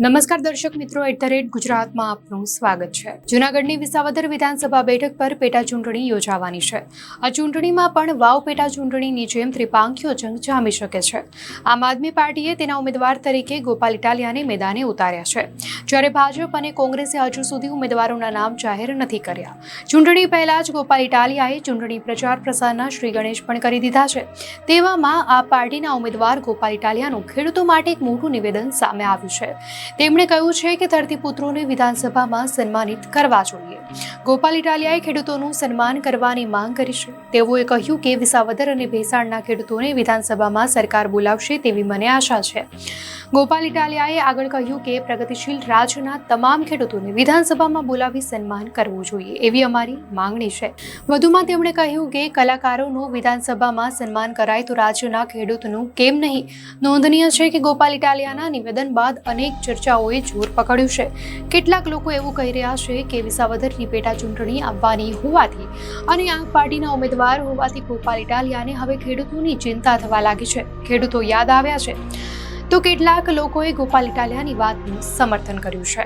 નમસ્કાર દર્શક મિત્રો, @ગુજરાતમાં આપનું સ્વાગત છે। જૂનાગઢની વિસાવદર વિધાનસભા બેઠક પર પેટા ચૂંટણી યોજાવાની છે। આ ચૂંટણીમાં પણ વાવ પેટા ચૂંટણીની જેમ ત્રિપાંખીયો જંગ જામી શકે છે। આમ આદમી પાર્ટીએ તેના ઉમેદવાર તરીકે ગોપાલ ઇટાલિયાને મેદાને ઉતાર્યા છે, જ્યારે ભાજપ અને કોંગ્રેસે હજુ સુધી ઉમેદવારોના નામ જાહેર નથી કર્યા। ચૂંટણી પહેલા જ ગોપાલ ઇટાલિયાએ ચૂંટણી પ્રચાર પ્રસારના શ્રી ગણેશ પણ કરી દીધા છે। તેવામાં આ પાર્ટીના ઉમેદવાર ગોપાલ ઇટાલિયાનું ખેડૂતો માટે એક મોટું નિવેદન સામે આવ્યું છે। તેમણે કહ્યું છે કે ધરતીપુત્રોને વિધાનસભામાં સન્માનિત કરવા જોઈએ। ગોપાલ ઇટાલિયાએ ખેડૂતોનું સન્માન કરવાની માંગ કરી છે। તેઓએ કહ્યું કે વિસાવદર અને ભેસાણના ખેડૂતોને વિધાનસભામાં સરકાર બોલાવશે તેવી મને આશા છે। ગોપાલ ઇટાલિયાએ આગળ કહ્યું કે પ્રગતિશીલ રાજ્યના તમામ ખેડૂતોને વિધાનસભામાં બોલાવી સન્માન કરવું જોઈએ એવી અમારી માંગણી છે। વધુમાં તેમણે કહ્યું કે કલાકારોનું વિધાનસભામાં સન્માન કરાય તો રાજ્યના ખેડૂતોનું કેમ નહીં। નોંધનીય છે કે ગોપાલ ઇટાલિયાના નિવેદન બાદ અનેક ચર્ચાઓએ જોર પકડ્યું છે। કેટલાક લોકો એવું કહી રહ્યા છે કે વિસાવદરની પેટા ચૂંટણી આવવાની હોવાથી અને આ પાર્ટીના ઉમેદવાર હોવાથી ગોપાલ ઇટાલિયાને હવે ખેડૂતોની ચિંતા થવા લાગી છે। ખેડૂતો યાદ આવ્યા છે તો કેટલાક લોકોએ ગોપાલ ઇટાલિયાની વાતનું સમર્થન કર્યું છે।